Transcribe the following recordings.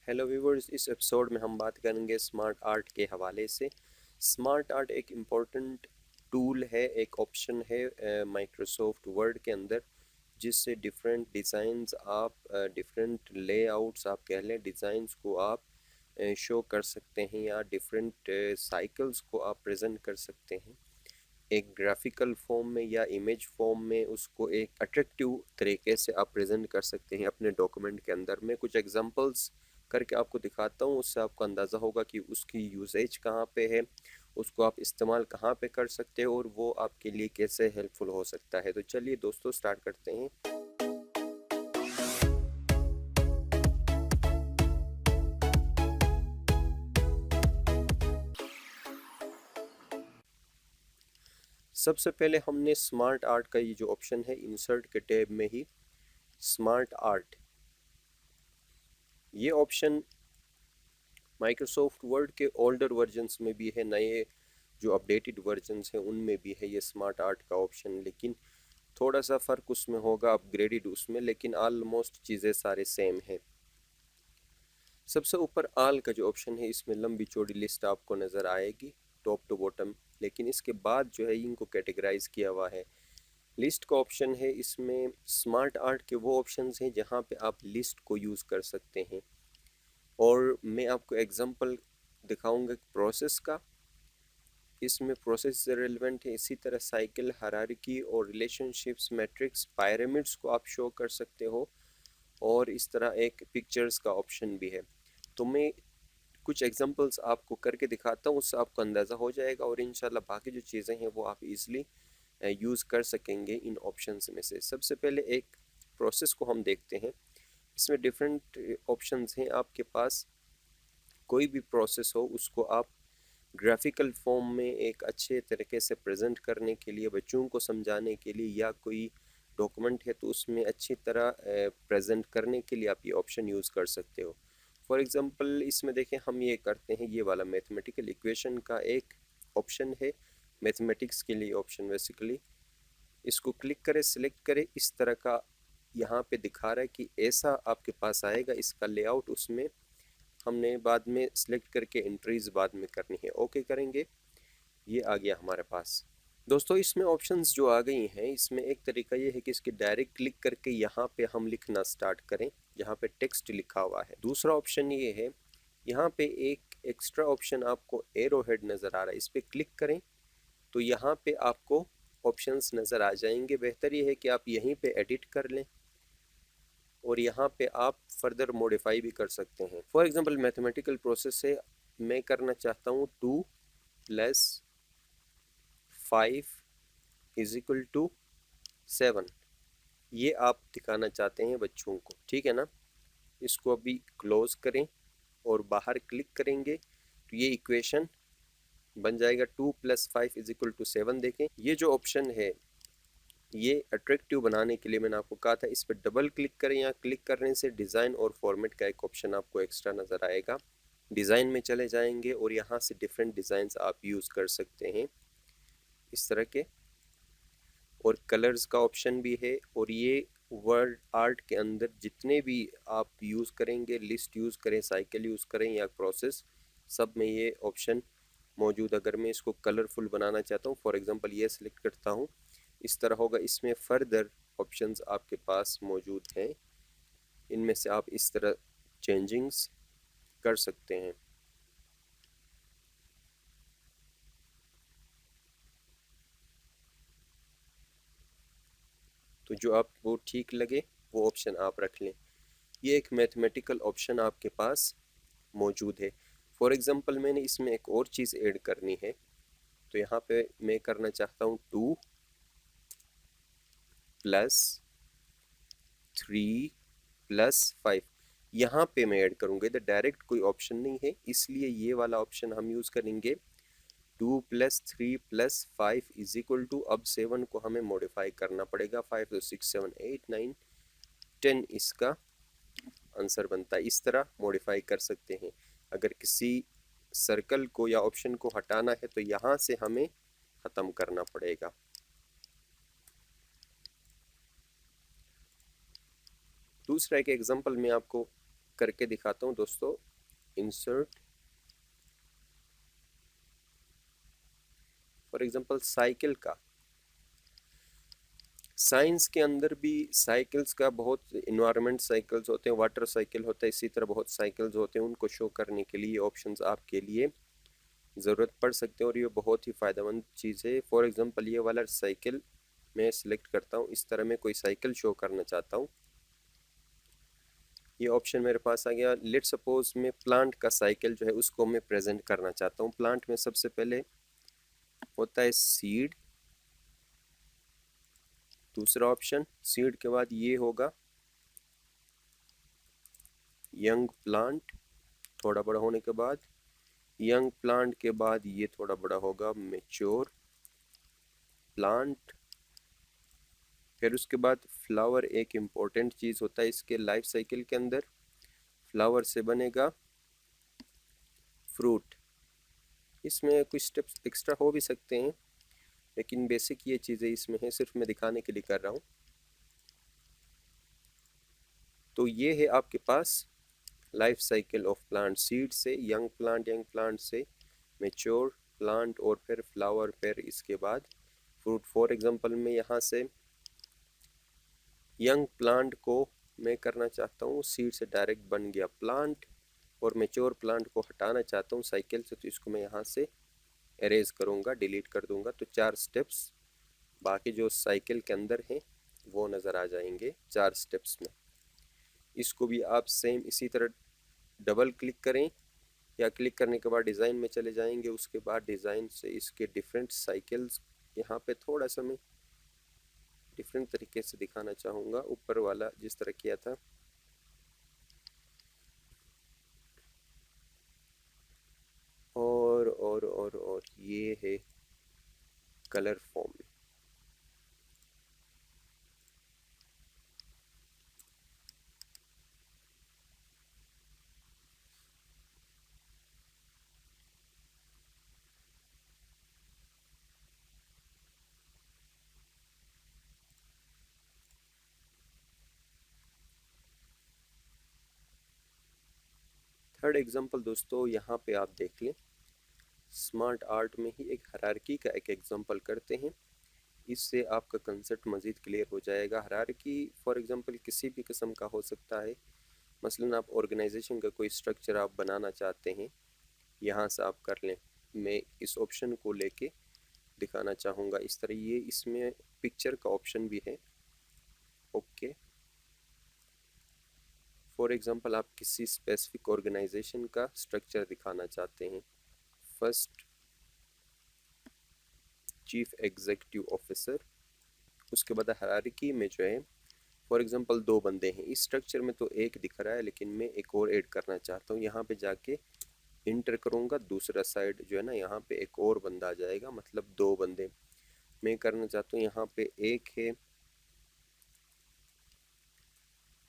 Hello viewers, इस episode में हम बात करेंगे स्मार्ट आर्ट के हवाले से। स्मार्ट आर्ट एक इम्पोर्टेंट टूल है, एक ऑप्शन है माइक्रोसॉफ्ट वर्ड के अंदर, जिससे डिफरेंट डिज़ाइंस आप डिफरेंट लेआउट्स आप कह लें, डिज़ाइंस को आप शो कर सकते हैं या डिफरेंट साइकिल्स को आप प्रेजेंट कर सकते हैं एक ग्राफिकल फॉर्म में या इमेज फॉर्म में। उसको एक अट्रैक्टिव तरीके से आप प्रेजेंट कर सकते हैं अपने डॉक्यूमेंट के अंदर। मैं कुछ एग्जांपल्स करके आपको दिखाता हूँ, उससे आपको अंदाज़ा होगा कि उसकी यूसेज कहाँ पे है, उसको आप इस्तेमाल कहाँ पे कर सकते हो और वो आपके लिए कैसे हेल्पफुल हो सकता है। तो चलिए दोस्तों, स्टार्ट करते हैं। सबसे पहले हमने स्मार्ट आर्ट का ये जो ऑप्शन है, इंसर्ट के टैब में ही स्मार्ट आर्ट, ये ऑप्शन माइक्रोसॉफ्ट वर्ड के ओल्डर वर्जन्स में भी है, नए जो अपडेटेड वर्जन्स हैं उनमें भी है ये स्मार्ट आर्ट का ऑप्शन। लेकिन थोड़ा सा फ़र्क उसमें होगा, अपग्रेडेड उसमें, लेकिन ऑलमोस्ट चीज़ें सारे सेम हैं। सबसे ऊपर आल का जो ऑप्शन है, इसमें लंबी चौड़ी लिस्ट आपको नज़र आएगी टॉप टू बॉटम, लेकिन इसके बाद जो है इनको कैटेगराइज किया हुआ है। लिस्ट का ऑप्शन है, इसमें स्मार्ट आर्ट के वो ऑप्शंस हैं जहाँ पे आप लिस्ट को यूज़ कर सकते हैं। और मैं आपको एग्जांपल दिखाऊंगा प्रोसेस का, इसमें प्रोसेस से रिलेवेंट है। इसी तरह साइकिल, हायरार्की और रिलेशनशिप्स, मैट्रिक्स, पायरामिड्स को आप शो कर सकते हो, और इस तरह एक पिक्चर्स का ऑप्शन भी है। तो मैं कुछ एग्जांपल्स आपको करके दिखाता हूँ, उससे आपको अंदाज़ा हो जाएगा और इंशाल्लाह बाकी जो चीज़ें हैं वो आप इजीली यूज़ कर सकेंगे इन ऑप्शंस में से। सबसे पहले एक प्रोसेस को हम देखते हैं। इसमें डिफरेंट ऑप्शंस हैं आपके पास। कोई भी प्रोसेस हो, उसको आप ग्राफिकल फॉर्म में एक अच्छे तरीके से प्रेजेंट करने के लिए, बच्चों को समझाने के लिए, या कोई डॉक्यूमेंट है तो उसमें अच्छी तरह प्रेजेंट करने के लिए आप ये ऑप्शन यूज़ कर सकते हो। फॉर एग्ज़ाम्पल इसमें देखें, हम ये करते हैं, ये वाला मैथमेटिकल इक्वेशन का एक ऑप्शन है, मैथमेटिक्स के लिए ऑप्शन बेसिकली। इसको क्लिक करें, सिलेक्ट करें, इस तरह का यहाँ पे दिखा रहा है कि ऐसा आपके पास आएगा इसका लेआउट। उसमें हमने बाद में सिलेक्ट करके एंट्रीज बाद में करनी है, ओके करेंगे, ये आ गया हमारे पास। दोस्तों, इसमें ऑप्शंस जो आ गई हैं, इसमें एक तरीका ये है कि इसके डायरेक्ट क्लिक करके यहाँ पे हम लिखना स्टार्ट करें जहाँ पे टेक्स्ट लिखा हुआ है। दूसरा ऑप्शन ये है, यहाँ पे एक एक्स्ट्रा ऑप्शन आपको एरो हेड नज़र आ रहा है, इस पर क्लिक करें तो यहाँ पे आपको ऑप्शंस नज़र आ जाएंगे। बेहतर ये है कि आप यहीं पे एडिट कर लें और यहाँ पे आप फर्दर मॉडिफाई भी कर सकते हैं। फॉर एग्जांपल मैथमेटिकल प्रोसेस से मैं करना चाहता हूँ 2+5=7, ये आप दिखाना चाहते हैं बच्चों को, ठीक है ना। इसको अभी क्लोज करें और बाहर क्लिक करेंगे तो ये इक्वेशन बन जाएगा 2+5=7। देखें, ये जो ऑप्शन है ये अट्रैक्टिव बनाने के लिए मैंने आपको कहा था, इस पर डबल क्लिक करें। यहाँ क्लिक करने से डिज़ाइन और फॉर्मेट का एक ऑप्शन आपको एक्स्ट्रा नज़र आएगा। डिज़ाइन में चले जाएंगे और यहाँ से डिफरेंट डिज़ाइंस आप यूज़ कर सकते हैं इस तरह के, और कलर्स का ऑप्शन भी है। और ये वर्ड आर्ट के अंदर जितने भी आप यूज़ करेंगे, लिस्ट यूज़ करें, साइकिल यूज़ करें या प्रोसेस, सब में ये ऑप्शन मौजूद। अगर मैं इसको कलरफुल बनाना चाहता हूँ, फॉर एग्जांपल ये सिलेक्ट करता हूँ, इस तरह होगा। इसमें फर्दर ऑप्शंस आपके पास मौजूद हैं, इनमें से आप इस तरह चेंजिंग्स कर सकते हैं। तो जो आपको ठीक लगे वो ऑप्शन आप रख लें। ये एक मैथमेटिकल ऑप्शन आपके पास मौजूद है। फॉर एग्जांपल मैंने इसमें एक और चीज़ ऐड करनी है, तो यहाँ पे मैं करना चाहता हूँ 2+3+5, यहाँ पे मैं ऐड करूँगा। इधर डायरेक्ट कोई ऑप्शन नहीं है, इसलिए ये वाला ऑप्शन हम यूज़ करेंगे। 2+3+5 अब 7 को हमें मॉडिफाई करना पड़ेगा। 5 तो 6 7 8 9 10 इसका आंसर बनता है। इस तरह मॉडिफाई कर सकते हैं। अगर किसी सर्कल को या ऑप्शन को हटाना है तो यहाँ से हमें ख़त्म करना पड़ेगा। दूसरा एक एग्जांपल मैं आपको करके दिखाता हूँ दोस्तों। इंसर्ट, फॉर एग्जांपल साइकिल का, साइंस के अंदर भी साइकिल्स का बहुत, इन्वायरमेंट साइकिल्स होते हैं, वाटर साइकिल होता है, इसी तरह बहुत साइकिल्स होते हैं, उनको शो करने के लिए ऑप्शंस आपके लिए ज़रूरत पड़ सकते हैं और ये बहुत ही फ़ायदेमंद चीज़ है। फॉर एग्जांपल ये वाला साइकिल मैं सिलेक्ट करता हूँ, इस तरह मैं कोई साइकिल शो करना चाहता हूँ, ये ऑप्शन मेरे पास आ गया। लेट सपोज मैं प्लांट का साइकिल जो है उसको मैं प्रेजेंट करना चाहता हूँ। प्लांट में सबसे पहले होता है सीड, दूसरा ऑप्शन सीड के बाद ये होगा यंग प्लांट, थोड़ा बड़ा होने के बाद, यंग प्लांट के बाद ये थोड़ा बड़ा होगा मैच्योर प्लांट, फिर उसके बाद फ्लावर। एक इम्पोर्टेंट चीज़ होता है इसके लाइफ साइकिल के अंदर, फ्लावर से बनेगा फ्रूट। इसमें कुछ स्टेप्स एक्स्ट्रा हो भी सकते हैं, लेकिन बेसिक ये चीज़ें इसमें है, सिर्फ मैं दिखाने के लिए कर रहा हूँ। तो ये है आपके पास life cycle of plant, seed से यंग प्लांट, यंग प्लांट से मैच्योर प्लांट और फिर फ्लावर, फिर इसके बाद फ्रूट। फॉर एग्जांपल मैं यहाँ से यंग प्लांट को मैं करना चाहता हूँ सीड से डायरेक्ट बन गया प्लांट, और मैच्योर प्लांट को हटाना चाहता हूँ साइकिल से, तो इसको मैं यहाँ से एरेज करूँगा, डिलीट कर दूँगा। तो 4 स्टेप्स बाकी जो साइकिल के अंदर हैं वो नज़र आ जाएंगे 4 स्टेप्स में। इसको भी आप सेम इसी तरह डबल क्लिक करें या क्लिक करने के बाद डिज़ाइन में चले जाएंगे, उसके बाद डिज़ाइन से इसके डिफरेंट साइकिल्स यहाँ पे थोड़ा सा मैं डिफरेंट तरीके से दिखाना चाहूँगा, ऊपर वाला जिस तरह किया था। और ये है कलर फॉर्म में। थर्ड एग्जांपल दोस्तों यहाँ पे आप देख लें, स्मार्ट आर्ट में ही एक हायरार्की का एक एग्जांपल करते हैं, इससे आपका कंसेप्ट मज़ीद क्लियर हो जाएगा। हायरार्की फॉर एग्जांपल किसी भी किस्म का हो सकता है, मसलन आप ऑर्गेनाइजेशन का कोई स्ट्रक्चर आप बनाना चाहते हैं, यहाँ से आप कर लें। मैं इस ऑप्शन को लेके दिखाना चाहूँगा इस तरह, ये इसमें पिक्चर का ऑप्शन भी है। ओके, फॉर एग्जांपल आप किसी स्पेसिफिक ऑर्गेनाइजेशन का स्ट्रक्चर दिखाना चाहते हैं, फर्स्ट चीफ एग्जीक्यूटिव ऑफिसर, उसके बाद हायरार्की में जो है फॉर एग्जांपल 2 बंदे हैं इस स्ट्रक्चर में, तो एक दिख रहा है लेकिन मैं एक और ऐड करना चाहता हूँ, यहाँ पे जाके इंटर करूँगा, दूसरा साइड जो है ना यहाँ पे एक और बंदा आ जाएगा, मतलब 2 बंदे मैं करना चाहता हूँ। यहाँ पे एक है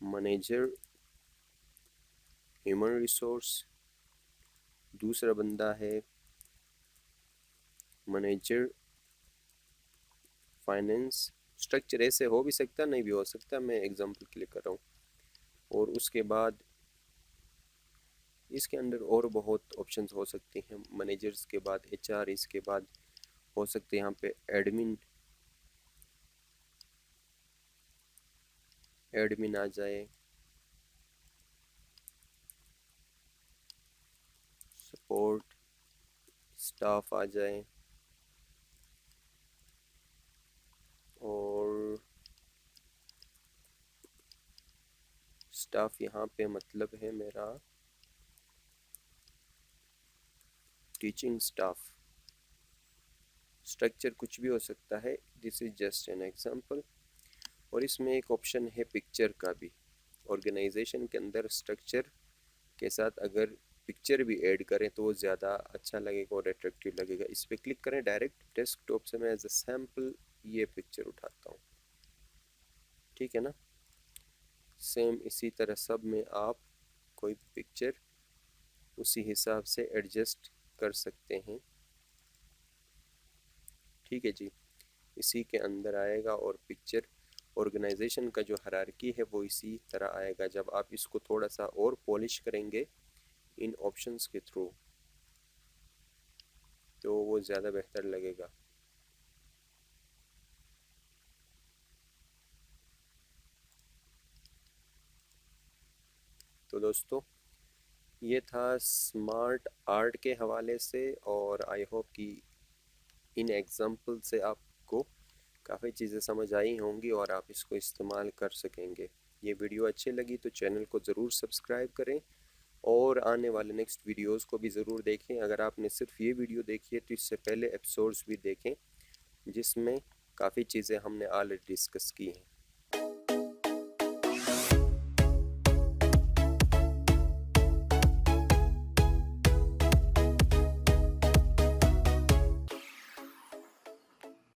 मैनेजर ह्यूमन रिसोर्स, दूसरा बंदा है मैनेजर फाइनेंस। स्ट्रक्चर ऐसे हो भी सकता, नहीं भी हो सकता, मैं एग्जांपल के लिए कर रहा हूँ। और उसके बाद इसके अंदर और बहुत ऑप्शंस हो सकते हैं, मैनेजर्स के बाद एचआर, इसके बाद हो सकते हैं यहाँ पे एडमिन, एडमिन आ जाए, सपोर्ट स्टाफ आ जाए, और स्टाफ यहाँ पे मतलब है मेरा टीचिंग स्टाफ। स्ट्रक्चर कुछ भी हो सकता है, this is just an example. और इसमें एक ऑप्शन है पिक्चर का भी, ऑर्गेनाइजेशन के अंदर स्ट्रक्चर के साथ अगर पिक्चर भी ऐड करें तो वो ज़्यादा अच्छा लगेगा और अट्रैक्टिव लगेगा। इस पर क्लिक करें, डायरेक्ट डेस्कटॉप से मैं एज अ सैम्पल ये पिक्चर उठाता हूँ, ठीक है ना। सेम इसी तरह सब में आप कोई पिक्चर उसी हिसाब से एडजस्ट कर सकते हैं, ठीक है जी। इसी के अंदर आएगा और पिक्चर, ऑर्गेनाइजेशन का जो हायरार्की है वो इसी तरह आएगा। जब आप इसको थोड़ा सा और पॉलिश करेंगे इन ऑप्शंस के थ्रू तो वो ज़्यादा बेहतर लगेगा। तो दोस्तों ये था स्मार्ट आर्ट के हवाले से, और आई होप कि इन एग्जाम्पल से आपको काफ़ी चीज़ें समझ आई होंगी और आप इसको इस्तेमाल कर सकेंगे। ये वीडियो अच्छी लगी तो चैनल को ज़रूर सब्सक्राइब करें और आने वाले नेक्स्ट वीडियोस को भी ज़रूर देखें। अगर आपने सिर्फ ये वीडियो देखी है तो इससे पहले एपिसोड्स भी देखें जिसमें काफ़ी चीज़ें हमने ऑलरेडी डिस्कस की हैं।